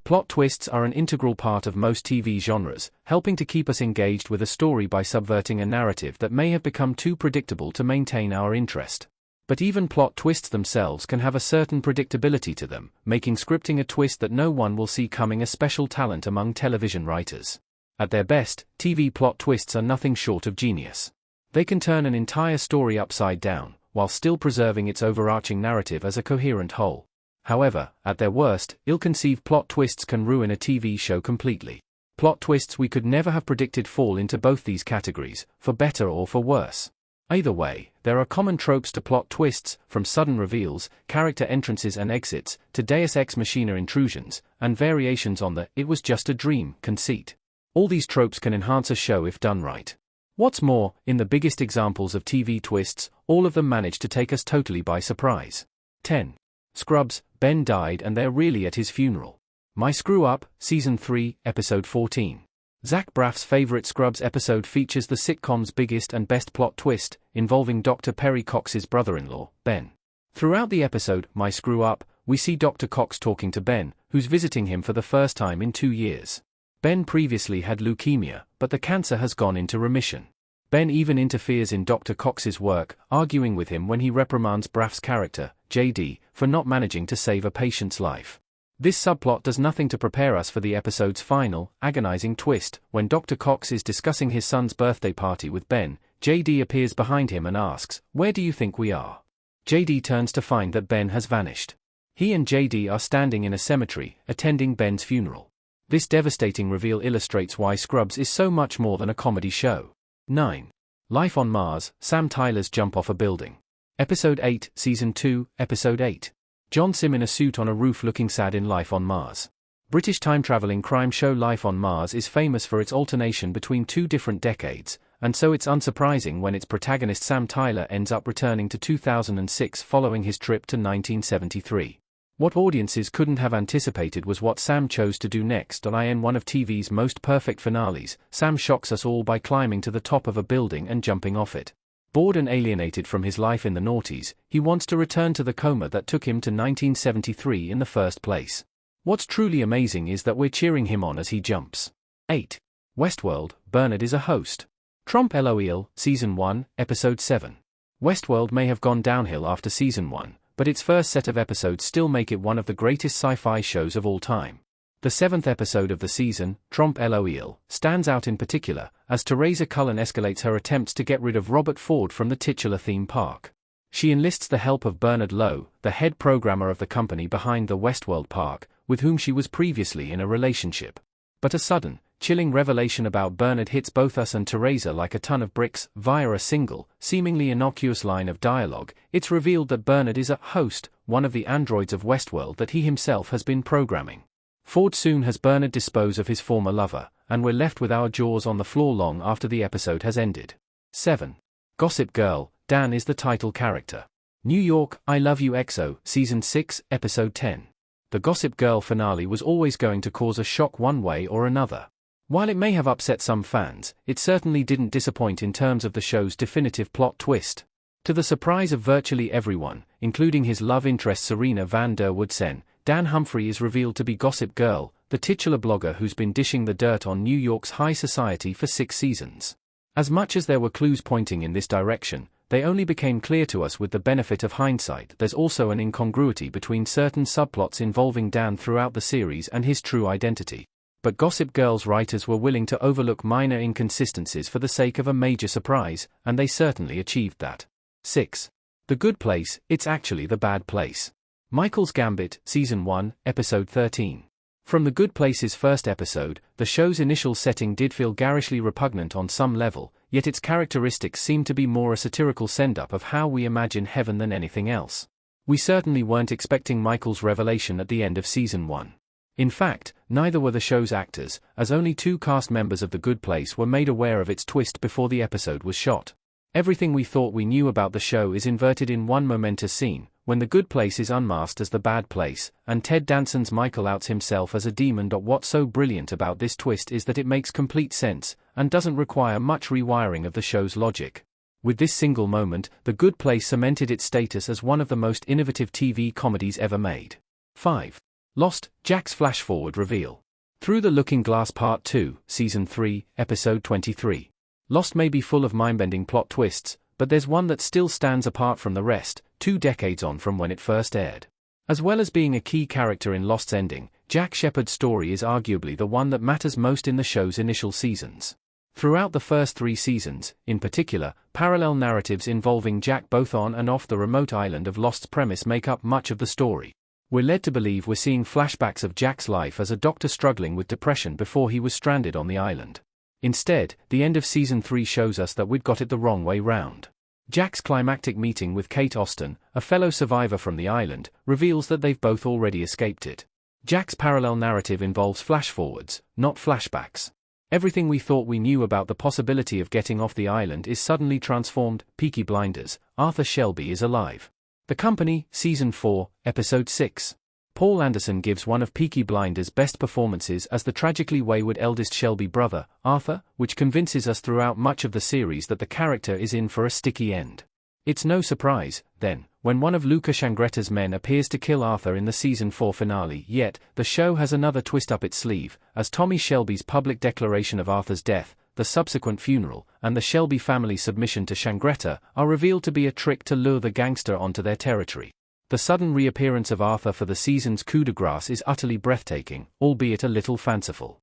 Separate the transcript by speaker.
Speaker 1: Plot twists are an integral part of most TV genres, helping to keep us engaged with a story by subverting a narrative that may have become too predictable to maintain our interest. But even plot twists themselves can have a certain predictability to them, making scripting a twist that no one will see coming a special talent among television writers. At their best, TV plot twists are nothing short of genius. They can turn an entire story upside down, while still preserving its overarching narrative as a coherent whole. However, at their worst, ill-conceived plot twists can ruin a TV show completely. Plot twists we could never have predicted fall into both these categories, for better or for worse. Either way, there are common tropes to plot twists, from sudden reveals, character entrances and exits, to Deus Ex Machina intrusions, and variations on the "it was just a dream" conceit. All these tropes can enhance a show if done right. What's more, in the biggest examples of TV twists, all of them manage to take us totally by surprise. 10. Scrubs, Ben died and they're really at his funeral. My Screw Up, Season 3, Episode 14. Zach Braff's favorite Scrubs episode features the sitcom's biggest and best plot twist, involving Dr. Perry Cox's brother-in-law, Ben. Throughout the episode, My Screw Up, we see Dr. Cox talking to Ben, who's visiting him for the first time in 2 years. Ben previously had leukemia, but the cancer has gone into remission. Ben even interferes in Dr. Cox's work, arguing with him when he reprimands Braff's character, JD, for not managing to save a patient's life. This subplot does nothing to prepare us for the episode's final, agonizing twist. When Dr. Cox is discussing his son's birthday party with Ben, JD appears behind him and asks, "Where do you think we are?" JD turns to find that Ben has vanished. He and JD are standing in a cemetery, attending Ben's funeral. This devastating reveal illustrates why Scrubs is so much more than a comedy show. 9. Life on Mars, Sam Tyler's jump off a building. Episode 8, Season 2, Episode 8. John Sim in a suit on a roof looking sad in Life on Mars. British time-traveling crime show Life on Mars is famous for its alternation between 2 different decades, and so it's unsurprising when its protagonist Sam Tyler ends up returning to 2006 following his trip to 1973. What audiences couldn't have anticipated was what Sam chose to do next. In one of TV's most perfect finales, Sam shocks us all by climbing to the top of a building and jumping off it. Bored and alienated from his life in the noughties, he wants to return to the coma that took him to 1973 in the first place. What's truly amazing is that we're cheering him on as he jumps. 8. Westworld, Bernard is a host. Trompe l'oeil, Season 1, Episode 7. Westworld may have gone downhill after Season 1, but its first set of episodes still make it one of the greatest sci-fi shows of all time. The 7th episode of the season, Trompe l'oeil, stands out in particular, as Teresa Cullen escalates her attempts to get rid of Robert Ford from the titular theme park. She enlists the help of Bernard Lowe, the head programmer of the company behind the Westworld park, with whom she was previously in a relationship. But a sudden, chilling revelation about Bernard hits both us and Teresa like a ton of bricks. Via a single, seemingly innocuous line of dialogue, it's revealed that Bernard is a host, one of the androids of Westworld that he himself has been programming. Ford soon has Bernard dispose of his former lover, and we're left with our jaws on the floor long after the episode has ended. 7. Gossip Girl, Dan is the title character. New York, I Love You XO, Season 6, Episode 10. The Gossip Girl finale was always going to cause a shock one way or another. While it may have upset some fans, it certainly didn't disappoint in terms of the show's definitive plot twist. To the surprise of virtually everyone, including his love interest Serena van der Woodsen, Dan Humphrey is revealed to be Gossip Girl, the titular blogger who's been dishing the dirt on New York's high society for 6 seasons. As much as there were clues pointing in this direction, they only became clear to us with the benefit of hindsight. There's also an incongruity between certain subplots involving Dan throughout the series and his true identity. But Gossip Girl's writers were willing to overlook minor inconsistencies for the sake of a major surprise, and they certainly achieved that. 6. The Good Place, It's Actually the Bad Place. Michael's Gambit, Season 1, Episode 13. From The Good Place's first episode, the show's initial setting did feel garishly repugnant on some level, yet its characteristics seemed to be more a satirical send-up of how we imagine heaven than anything else. We certainly weren't expecting Michael's revelation at the end of Season 1. In fact, neither were the show's actors, as only 2 cast members of The Good Place were made aware of its twist before the episode was shot. Everything we thought we knew about the show is inverted in one momentous scene, when The Good Place is unmasked as the bad place, and Ted Danson's Michael outs himself as a demon. What's so brilliant about this twist is that it makes complete sense, and doesn't require much rewiring of the show's logic. With this single moment, The Good Place cemented its status as one of the most innovative TV comedies ever made. 5. Lost, Jack's flash-forward reveal. Through the Looking Glass Part 2, Season 3, Episode 23. Lost may be full of mind-bending plot twists, but there's one that still stands apart from the rest, 2 decades on from when it first aired. As well as being a key character in Lost's ending, Jack Shephard's story is arguably the one that matters most in the show's initial seasons. Throughout the first 3 seasons, in particular, parallel narratives involving Jack both on and off the remote island of Lost's premise make up much of the story. We're led to believe we're seeing flashbacks of Jack's life as a doctor struggling with depression before he was stranded on the island. Instead, the end of Season 3 shows us that we'd got it the wrong way round. Jack's climactic meeting with Kate Austen, a fellow survivor from the island, reveals that they've both already escaped it. Jack's parallel narrative involves flash-forwards, not flashbacks. Everything we thought we knew about the possibility of getting off the island is suddenly transformed. Peaky Blinders, Arthur Shelby is alive. The Company, Season 4, Episode 6. Paul Anderson gives one of Peaky Blinders' best performances as the tragically wayward eldest Shelby brother, Arthur, which convinces us throughout much of the series that the character is in for a sticky end. It's no surprise, then, when one of Luca Shangreta's men appears to kill Arthur in the Season 4 finale, yet, the show has another twist up its sleeve, as Tommy Shelby's public declaration of Arthur's death, the subsequent funeral, and the Shelby family's submission to Shangreta are revealed to be a trick to lure the gangster onto their territory. The sudden reappearance of Arthur for the season's coup de grace is utterly breathtaking, albeit a little fanciful.